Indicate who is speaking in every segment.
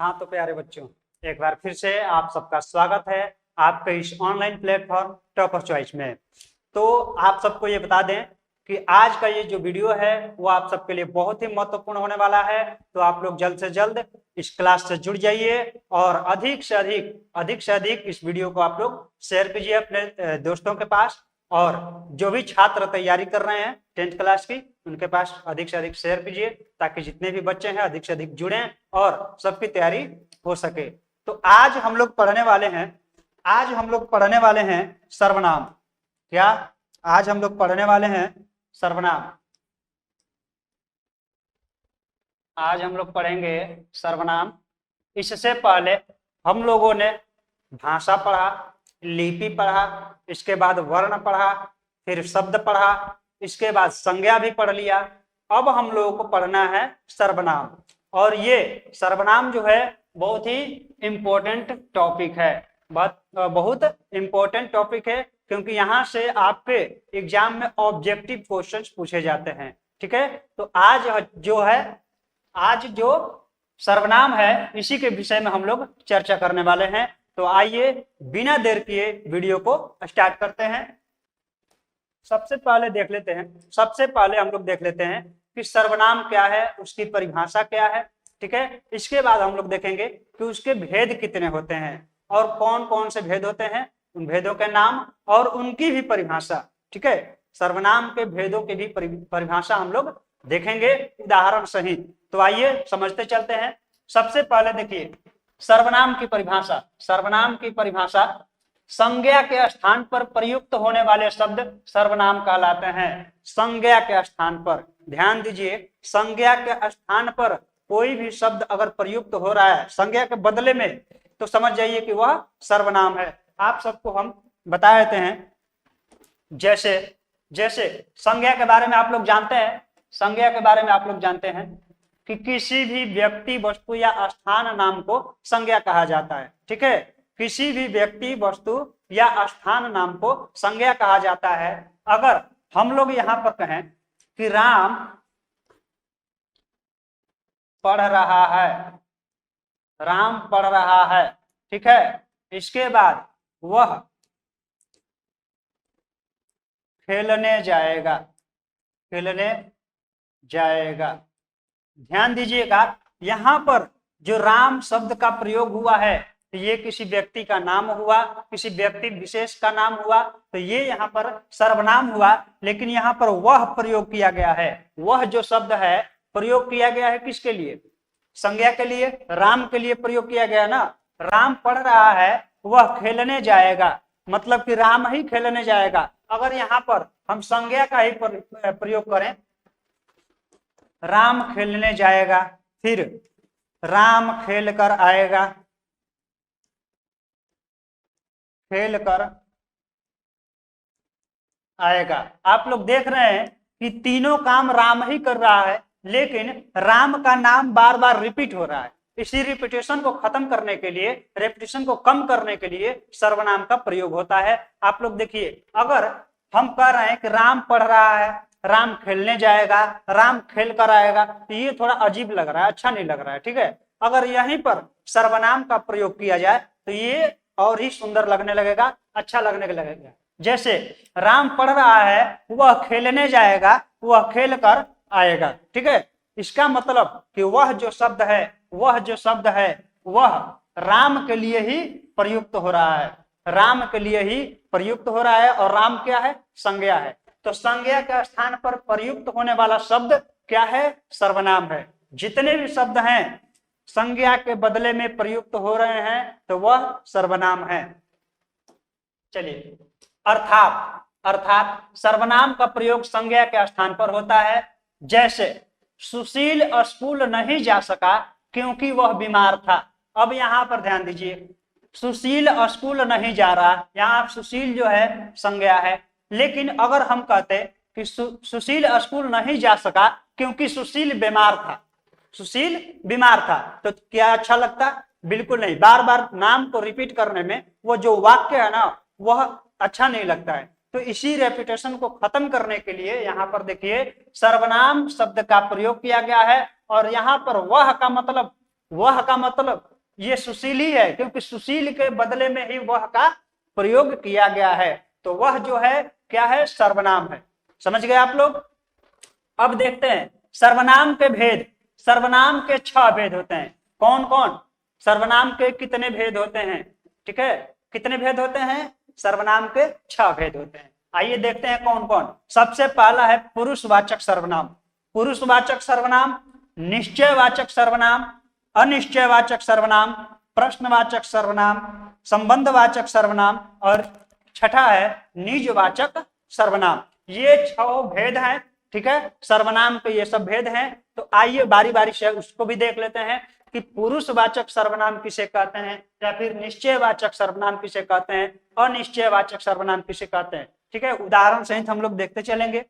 Speaker 1: हाँ तो प्यारे बच्चों, एक बार फिर से आप सबका स्वागत है आपके इस ऑनलाइन प्लेटफॉर्म टॉपर चॉइस में। तो आप सबको ये बता दें कि आज का ये जो वीडियो है वो आप सबके लिए बहुत ही महत्वपूर्ण होने वाला है। तो आप लोग जल्द से जल्द इस क्लास से जुड़ जाइए और अधिक से अधिक इस वीडियो को आप लोग शेयर कीजिए अपने दोस्तों के पास। और जो भी छात्र तैयारी कर रहे हैं 10th क्लास की, उनके पास अधिक से अधिक शेयर कीजिए ताकि जितने भी बच्चे हैं अधिक से अधिक जुड़ें और सबकी तैयारी हो सके। तो आज हम लोग पढ़ने वाले हैं सर्वनाम। क्या आज हम लोग पढ़ने वाले हैं सर्वनाम? आज हम लोग पढ़ेंगे सर्वनाम। इससे पहले हम लोगों ने भाषा पढ़ा, लिपि पढ़ा, इसके बाद वर्ण पढ़ा, फिर शब्द पढ़ा, इसके बाद संज्ञा भी पढ़ लिया। अब हम लोगों को पढ़ना है सर्वनाम। और ये सर्वनाम जो है बहुत ही इम्पोर्टेंट टॉपिक है, बहुत इम्पोर्टेंट टॉपिक है, क्योंकि यहाँ से आपके एग्जाम में ऑब्जेक्टिव क्वेश्चंस पूछे जाते हैं। ठीक है, तो आज जो सर्वनाम है इसी के विषय में हम लोग चर्चा करने वाले हैं। तो आइए बिना देर किए वीडियो को स्टार्ट करते हैं। सबसे पहले हम लोग देख लेते हैं कि सर्वनाम क्या है, उसकी परिभाषा क्या है। ठीक है, इसके बाद हम लोग देखेंगे कि उसके भेद कितने होते हैं और कौन कौन से भेद होते हैं, उन भेदों के नाम और उनकी भी परिभाषा। ठीक है, सर्वनाम के भेदों की भी परिभाषा हम लोग देखेंगे उदाहरण सहित। तो आइए समझते चलते हैं। सबसे पहले देखिए सर्वनाम की परिभाषा, संज्ञा के स्थान पर प्रयुक्त होने वाले शब्द सर्वनाम कहलाते हैं। संज्ञा के स्थान पर, ध्यान दीजिए, संज्ञा के स्थान पर कोई भी शब्द अगर प्रयुक्त हो रहा है संज्ञा के बदले में, तो समझ जाइए कि वह सर्वनाम है। आप सबको हम बता देते हैं, जैसे संज्ञा के बारे में आप लोग जानते हैं कि किसी भी व्यक्ति, वस्तु या स्थान नाम को संज्ञा कहा जाता है। ठीक है, किसी भी व्यक्ति, वस्तु या स्थान नाम को संज्ञा कहा जाता है। अगर हम लोग यहाँ पर कहें कि राम पढ़ रहा है, ठीक है, इसके बाद वह खेलने जाएगा। ध्यान दीजिएगा, यहाँ पर जो राम शब्द का प्रयोग हुआ है तो ये किसी व्यक्ति का नाम हुआ, किसी व्यक्ति विशेष का नाम हुआ, तो ये यहाँ पर सर्वनाम हुआ। लेकिन यहाँ पर वह प्रयोग किया गया है, वह जो शब्द है प्रयोग किया गया है किसके लिए? संज्ञा के लिए, राम के लिए प्रयोग किया गया ना। राम पढ़ रहा है, वह खेलने जाएगा, मतलब कि राम ही खेलने जाएगा। अगर यहाँ पर हम संज्ञा का ही प्रयोग करें, राम खेलने जाएगा, फिर राम खेल कर आएगा। आप लोग देख रहे हैं कि तीनों काम राम ही कर रहा है, लेकिन राम का नाम बार बार रिपीट हो रहा है। इसी रिपीटेशन को खत्म करने के लिए, रेपिटेशन को कम करने के लिए सर्वनाम का प्रयोग होता है। आप लोग देखिए, अगर हम कह रहे हैं कि राम पढ़ रहा है, राम खेलने जाएगा, राम खेल कर आएगा, तो ये थोड़ा अजीब लग रहा है, अच्छा नहीं लग रहा है। ठीक है, अगर यहीं पर सर्वनाम का प्रयोग किया जाए तो ये और ही सुंदर लगने लगेगा, अच्छा लगने लगेगा। जैसे राम पढ़ रहा है, वह खेलने जाएगा, वह खेल कर आएगा। ठीक है, इसका मतलब कि वह जो शब्द है वह राम के लिए ही प्रयुक्त हो रहा है, और राम क्या है? संज्ञा है। तो संज्ञा के स्थान पर प्रयुक्त होने वाला शब्द क्या है? सर्वनाम है। जितने भी शब्द हैं संज्ञा के बदले में प्रयुक्त हो रहे हैं तो वह सर्वनाम है। चलिए, अर्थात सर्वनाम का प्रयोग संज्ञा के स्थान पर होता है। जैसे सुशील स्कूल नहीं जा सका क्योंकि वह बीमार था। अब यहाँ पर ध्यान दीजिए, सुशील स्कूल नहीं जा रहा, यहाँ सुशील जो है संज्ञा है। लेकिन अगर हम कहते कि सुशील स्कूल नहीं जा सका क्योंकि सुशील बीमार था, तो क्या अच्छा लगता? बिल्कुल नहीं। बार बार नाम को रिपीट करने में वो जो वाक्य है ना, वह अच्छा नहीं लगता है। तो इसी रेपिटेशन को खत्म करने के लिए यहाँ पर देखिए सर्वनाम शब्द का प्रयोग किया गया है। और यहाँ पर वह का मतलब ये सुशील ही है, क्योंकि सुशील के बदले में ही वह का प्रयोग किया गया है। तो वह जो है क्या है, सर्वनाम है। समझ गए आप लोग। अब देखते हैं सर्वनाम के भेद। सर्वनाम के 6 भेद होते हैं। कौन कौन? सर्वनाम के कितने भेद होते हैं? ठीक है, कितने भेद होते हैं? सर्वनाम के 6 भेद होते हैं। आइए देखते हैं कौन कौन। सबसे पहला है पुरुषवाचक सर्वनाम। पुरुषवाचक सर्वनाम, निश्चयवाचक सर्वनाम, अनिश्चयवाचक सर्वनाम, प्रश्नवाचक सर्वनाम, संबंधवाचक सर्वनाम और छठा है निजवाचक सर्वनाम। ये 6 भेद हैं। ठीक है, सर्वनाम के ये सब भेद हैं। तो आइए बारी बारी से उसको भी देख लेते हैं कि पुरुषवाचक सर्वनाम किसे कहते हैं, या फिर निश्चयवाचक सर्वनाम किसे कहते हैं, अनिश्चयवाचक सर्वनाम किसे कहते हैं। ठीक है, उदाहरण सहित हम लोग देखते चलेंगे।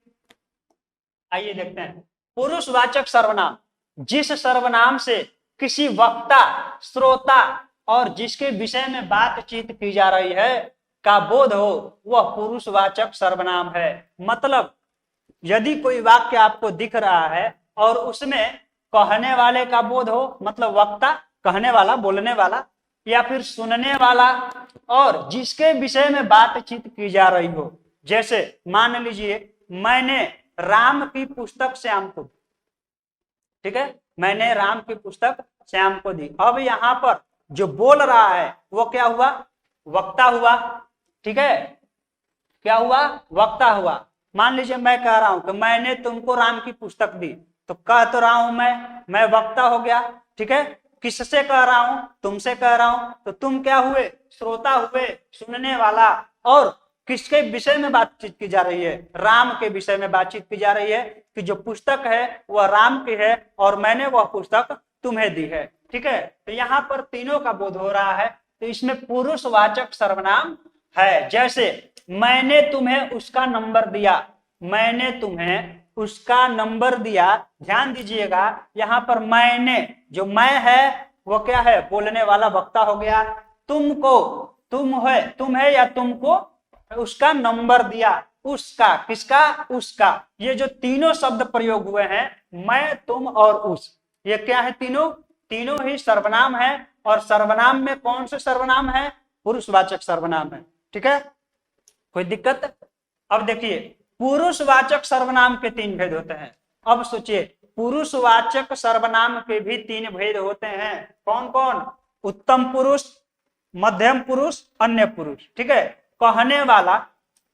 Speaker 1: आइए देखते हैं। पुरुषवाचक सर्वनाम, जिस सर्वनाम से किसी वक्ता, श्रोता और जिसके विषय में बातचीत की जा रही है का बोध हो, वह पुरुषवाचक सर्वनाम है। मतलब यदि कोई वाक्य आपको दिख रहा है और उसमें कहने वाले का बोध हो, मतलब वक्ता, कहने वाला, बोलने वाला, या फिर सुनने वाला, और जिसके विषय में बातचीत की जा रही हो। जैसे मान लीजिए मैंने राम की पुस्तक श्याम को, ठीक है, मैंने राम की पुस्तक श्याम को दी। अब यहाँ पर जो बोल रहा है वो क्या हुआ? वक्ता हुआ। ठीक है, क्या हुआ? वक्ता हुआ। मान लीजिए मैं कह रहा हूं कि मैंने तुमको राम की पुस्तक दी, तो कह तो रहा हूं मैं वक्ता हो गया। ठीक है, किससे कह रहा हूं? तुमसे कह रहा हूं। तो तुम क्या हुए? श्रोता हुए, सुनने वाला। और किसके विषय में बातचीत की जा रही है? राम के विषय में बातचीत की जा रही है कि जो पुस्तक है वह राम की है और मैंने वह पुस्तक तुम्हें दी है। ठीक है, तो यहाँ पर तीनों का बोध हो रहा है। तो इसमें पुरुषवाचक सर्वनाम है। जैसे मैंने तुम्हें उसका नंबर दिया, मैंने तुम्हें उसका नंबर दिया। ध्यान दीजिएगा, यहाँ पर मैंने, जो मैं है वो क्या है? बोलने वाला, वक्ता हो गया। तुमको, तुम है या तुमको उसका नंबर दिया, उसका, किसका? उसका। ये जो तीनों शब्द प्रयोग हुए हैं, मैं, तुम और उस, ये क्या है? तीनों ही सर्वनाम है। और सर्वनाम में कौन से सर्वनाम है? पुरुषवाचक सर्वनाम है। ठीक है, कोई दिक्कत? अब देखिए पुरुषवाचक सर्वनाम के 3 भेद होते हैं। अब सोचिए, पुरुषवाचक सर्वनाम के भी 3 भेद होते हैं। कौन कौन? उत्तम पुरुष, मध्यम पुरुष, अन्य पुरुष। ठीक है, कहने वाला,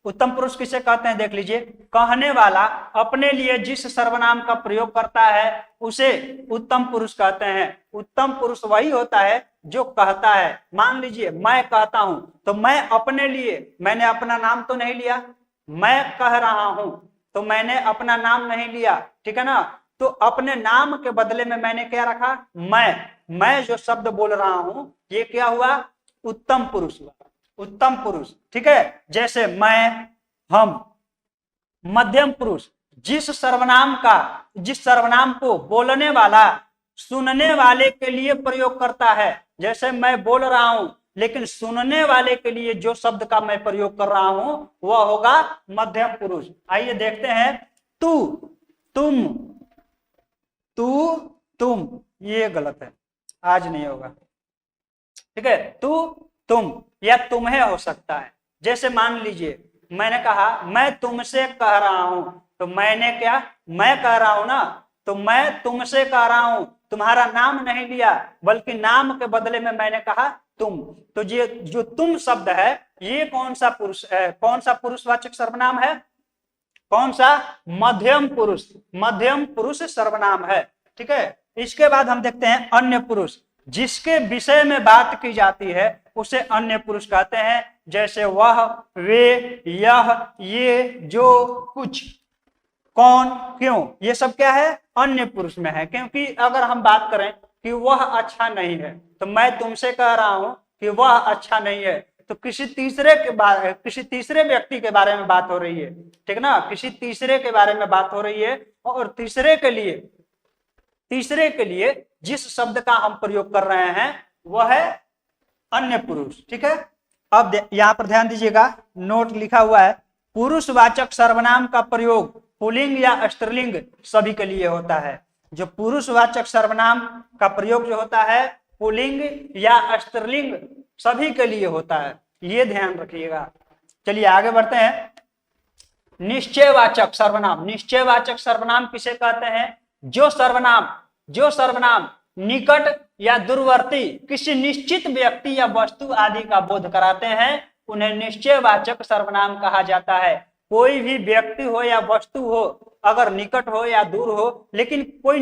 Speaker 1: उत्तम पुरुष किसे कहते हैं? देख लीजिए, कहने वाला अपने लिए जिस सर्वनाम का प्रयोग करता है उसे उत्तम पुरुष कहते हैं। उत्तम पुरुष वही होता है जो कहता है। मान लीजिए मैं कहता हूं, तो मैं अपने लिए, मैंने अपना नाम तो नहीं लिया। मैं कह रहा हूं तो मैंने अपना नाम नहीं लिया। ठीक है ना, तो अपने नाम के बदले में मैंने क्या रखा? मैं जो शब्द बोल रहा हूं ये क्या हुआ? उत्तम पुरुष हुआ, उत्तम पुरुष। ठीक है, जैसे मैं, हम। मध्यम पुरुष, जिस सर्वनाम को बोलने वाला सुनने वाले के लिए प्रयोग करता है। जैसे मैं बोल रहा हूं लेकिन सुनने वाले के लिए जो शब्द का मैं प्रयोग कर रहा हूं वह होगा मध्यम पुरुष। आइए देखते हैं, तू, तुम, तुम, ये गलत है, आज नहीं होगा। ठीक है, तू, तुम या तुम्हें हो सकता है। जैसे मान लीजिए मैंने कहा मैं तुमसे कह रहा हूं, तो मैंने क्या? मैं कह रहा हूं ना, तो मैं तुमसे कह रहा हूं, तुम्हारा नाम नहीं लिया, बल्कि नाम के बदले में मैंने कहा तुम। तो ये जो तुम शब्द है ये कौन सा पुरुष है? कौन सा पुरुषवाचक सर्वनाम है? कौन सा? मध्यम पुरुष, मध्यम पुरुष सर्वनाम है। ठीक है, इसके बाद हम देखते हैं अन्य पुरुष, जिसके विषय में बात की जाती है उसे अन्य पुरुष कहते हैं। जैसे वह, वे, यह, ये, जो, कुछ, कौन, क्यों, ये सब क्या है? अन्य पुरुष में है। क्योंकि अगर हम बात करें कि वह अच्छा नहीं है, तो मैं तुमसे कह रहा हूं कि वह अच्छा नहीं है, तो किसी तीसरे व्यक्ति के बारे में बात हो रही है। ठीक ना, किसी तीसरे के बारे में बात हो रही है। और तीसरे के लिए जिस शब्द का हम प्रयोग कर रहे हैं वह है अन्य पुरुष। ठीक है, अब यहां पर ध्यान दीजिएगा, नोट लिखा हुआ है, पुरुषवाचक सर्वनाम का प्रयोग पुल्लिंग या स्त्रीलिंग सभी के लिए होता है। जो पुरुषवाचक सर्वनाम का प्रयोग जो होता है पुल्लिंग या स्त्रीलिंग सभी के लिए होता है, ये ध्यान रखिएगा। चलिए आगे बढ़ते हैं। निश्चयवाचक सर्वनाम। निश्चयवाचक सर्वनाम किसे कहते हैं? जो सर्वनाम निकट या दूरवर्ती किसी निश्चित व्यक्ति या वस्तु आदि का बोध कराते हैं उन्हें निश्चयवाचक सर्वनाम कहा जाता है। कोई भी व्यक्ति हो या वस्तु हो, अगर निकट हो या दूर हो, लेकिन कोई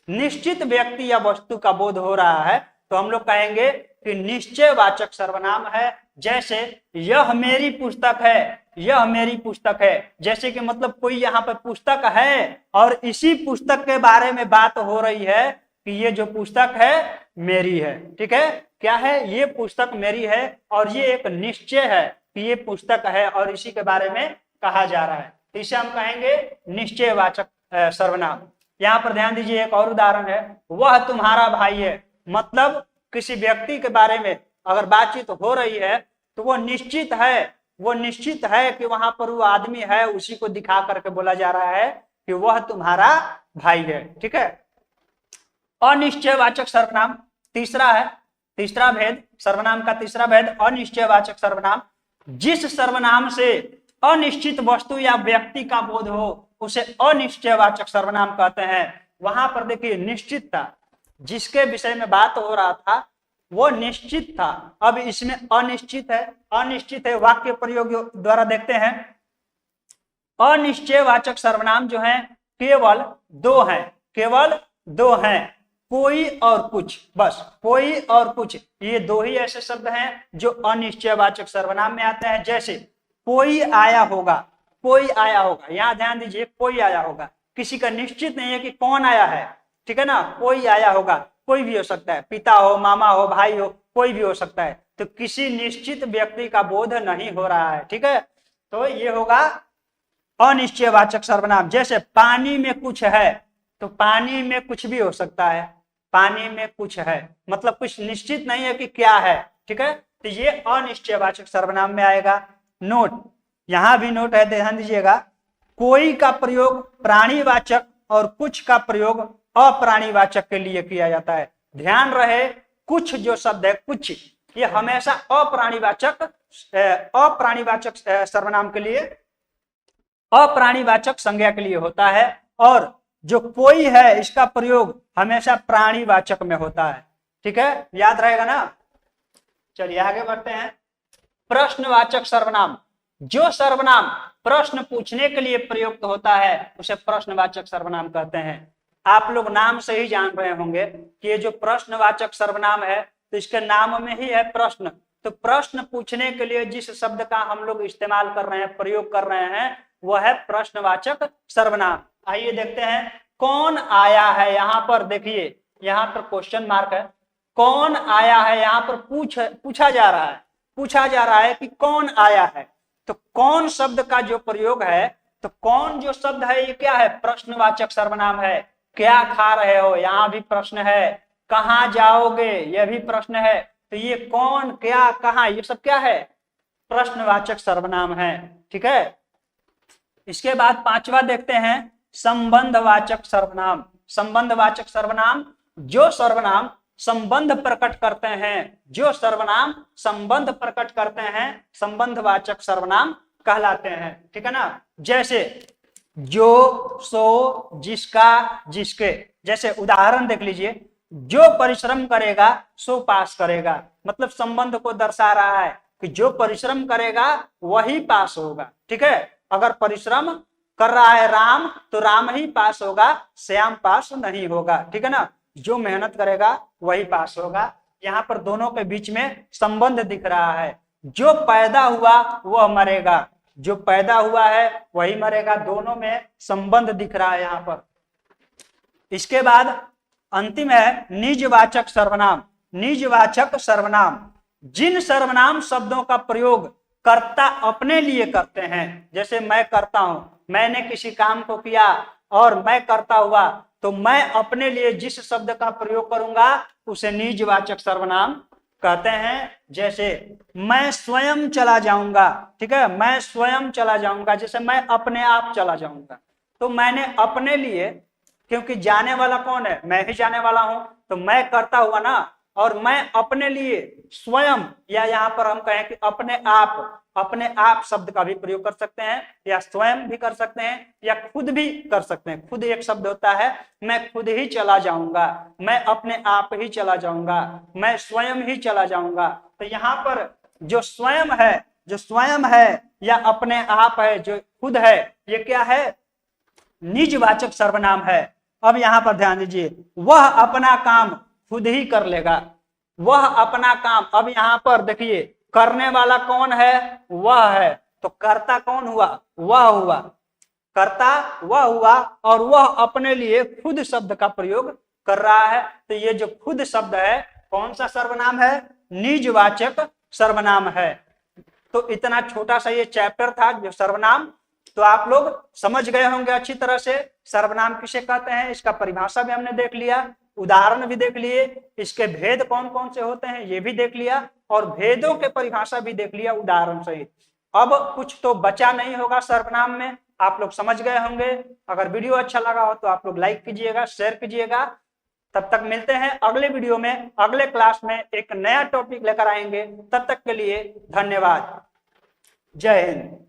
Speaker 1: निश्चित व्यक्ति या वस्तु का बोध हो रहा है तो हम लोग कहेंगे कि निश्चयवाचक सर्वनाम है। जैसे यह मेरी पुस्तक है, यह मेरी पुस्तक है, जैसे कि मतलब कोई यहाँ पर पुस्तक है और इसी पुस्तक के बारे में बात हो रही है कि ये जो पुस्तक है मेरी है। ठीक है, क्या है? ये पुस्तक मेरी है और ये एक निश्चय है कि ये पुस्तक है और इसी के बारे में कहा जा रहा है, तो इसे हम कहेंगे निश्चयवाचक सर्वनाम। यहाँ पर ध्यान दीजिए, एक और उदाहरण है, वह तुम्हारा भाई है। मतलब किसी व्यक्ति के बारे में अगर बातचीत हो रही है तो वो निश्चित है कि वहां पर वो आदमी है, उसी को दिखा करके बोला जा रहा है कि वह तुम्हारा भाई है। ठीक है। अनिश्चयवाचक सर्वनाम तीसरा भेद, सर्वनाम का तीसरा भेद अनिश्चयवाचक सर्वनाम। जिस सर्वनाम से अनिश्चित वस्तु या व्यक्ति का बोध हो उसे अनिश्चयवाचक सर्वनाम कहते हैं। वहां पर देखिए निश्चित था, जिसके विषय में बात हो रहा था वो निश्चित था, अब इसमें अनिश्चित है। वाक्य प्रयोग द्वारा देखते हैं। अनिश्चयवाचक सर्वनाम जो है केवल दो हैं, कोई और कुछ, बस कोई और कुछ, ये दो ही ऐसे शब्द हैं जो अनिश्चयवाचक सर्वनाम में आते हैं। जैसे कोई आया होगा, यहाँ ध्यान दीजिए, कोई आया होगा, किसी का निश्चित नहीं है कि कौन आया है। ठीक है ना, कोई आया होगा, कोई भी हो सकता है, पिता हो, मामा हो, भाई हो, कोई भी हो सकता है, तो किसी निश्चित व्यक्ति का बोध नहीं हो रहा है। ठीक है, तो ये होगा अनिश्चयवाचक सर्वनाम। जैसे पानी में कुछ है, तो पानी में कुछ भी हो सकता है, पानी में कुछ है मतलब कुछ निश्चित नहीं है कि क्या है। ठीक है, तो ये अनिश्चयवाचक सर्वनाम में आएगा। नोट, यहां भी नोट है, ध्यान दीजिएगा, कोई का प्रयोग प्राणीवाचक और कुछ का प्रयोग अप्राणीवाचक के लिए किया जाता है। ध्यान रहे, कुछ जो शब्द है, कुछ, ये हमेशा अप्राणीवाचक सर्वनाम के लिए, अप्राणीवाचक संज्ञा के लिए होता है, और जो कोई है इसका प्रयोग हमेशा प्राणीवाचक में होता है। ठीक है, याद रहेगा ना। चलिए आगे बढ़ते हैं। प्रश्नवाचक सर्वनाम। जो सर्वनाम प्रश्न पूछने के लिए प्रयुक्त होता है उसे प्रश्नवाचक सर्वनाम कहते हैं। आप लोग नाम से ही जान रहे होंगे कि ये जो प्रश्नवाचक सर्वनाम है तो इसके नाम में ही है प्रश्न। तो प्रश्न पूछने के लिए जिस शब्द का हम लोग इस्तेमाल कर रहे हैं, प्रयोग कर रहे हैं, वह है प्रश्नवाचक सर्वनाम। आइए देखते हैं, कौन आया है। यहाँ पर देखिए, यहाँ पर क्वेश्चन मार्क है, कौन आया है, यहाँ पर पूछा जा रहा है कि कौन आया है। तो कौन शब्द का जो प्रयोग है, तो कौन जो शब्द है ये क्या है? प्रश्नवाचक सर्वनाम है। क्या खा रहे हो, यहाँ भी प्रश्न है। कहाँ जाओगे, यह भी प्रश्न है। तो ये कौन, क्या, कहाँ, ये सब क्या है? प्रश्नवाचक सर्वनाम है। ठीक है, इसके बाद पांचवा देखते हैं, संबंधवाचक सर्वनाम। संबंधवाचक सर्वनाम, जो सर्वनाम संबंध प्रकट करते हैं, जो सर्वनाम संबंध प्रकट करते हैं, संबंधवाचक सर्वनाम कहलाते हैं। ठीक है ना। जैसे जो, सो, जिसका, जिसके। जैसे उदाहरण देख लीजिए, जो परिश्रम करेगा सो पास करेगा, मतलब संबंध को दर्शा रहा है कि जो परिश्रम करेगा वही पास होगा। ठीक है, अगर परिश्रम कर रहा है राम तो राम ही पास होगा, श्याम पास नहीं होगा। ठीक है ना, जो मेहनत करेगा वही पास होगा। यहाँ पर दोनों के बीच में संबंध दिख रहा है। जो पैदा हुआ वह मरेगा, जो पैदा हुआ है वही मरेगा, दोनों में संबंध दिख रहा है यहाँ पर। इसके बाद अंतिम है निजवाचक सर्वनाम। निजवाचक सर्वनाम, जिन सर्वनाम शब्दों का प्रयोग कर्ता अपने लिए करते हैं, जैसे मैं करता हूं, मैंने किसी काम को किया और मैं करता हुआ, तो मैं अपने लिए जिस शब्द का प्रयोग करूंगा उसे निजवाचक सर्वनाम कहते हैं। जैसे मैं स्वयं चला जाऊंगा। ठीक है, मैं स्वयं चला जाऊंगा, जैसे मैं अपने आप चला जाऊंगा। तो मैंने अपने लिए क्योंकि जाने वाला कौन है, मैं ही जाने वाला हूं, तो मैं करता हुआ ना, और मैं अपने लिए स्वयं, या यहाँ पर हम कहें कि अपने आप शब्द का भी प्रयोग कर सकते हैं, या स्वयं भी कर सकते हैं, या खुद भी कर सकते हैं। खुद एक शब्द होता है, मैं खुद ही चला जाऊंगा, मैं अपने आप ही चला जाऊंगा, मैं स्वयं ही चला जाऊंगा। तो यहाँ पर जो स्वयं है या अपने आप है, जो खुद है, ये क्या है, निजवाचक सर्वनाम है। अब यहां पर ध्यान दीजिए, वह अपना काम खुद ही कर लेगा, वह अपना काम। अब यहां पर देखिए, करने वाला कौन है, वह है, तो कर्ता कौन हुआ, वह हुआ, कर्ता वह हुआ, और वह अपने लिए खुद शब्द का प्रयोग कर रहा है। तो ये जो खुद शब्द है, कौन सा सर्वनाम है, निजवाचक सर्वनाम है। तो इतना छोटा सा ये चैप्टर था जो सर्वनाम, तो आप लोग समझ गए होंगे अच्छी तरह से सर्वनाम किसे कहते हैं। इसका परिभाषा भी हमने देख लिया, उदाहरण भी देख लिए, इसके भेद कौन कौन से होते हैं ये भी देख लिया, और भेदों के परिभाषा भी देख लिया उदाहरण सहित। अब कुछ तो बचा नहीं होगा सर्वनाम में, आप लोग समझ गए होंगे। अगर वीडियो अच्छा लगा हो तो आप लोग लाइक कीजिएगा, शेयर कीजिएगा। तब तक मिलते हैं अगले वीडियो में, अगले क्लास में एक नया टॉपिक लेकर आएंगे। तब तक के लिए धन्यवाद। जय हिंद।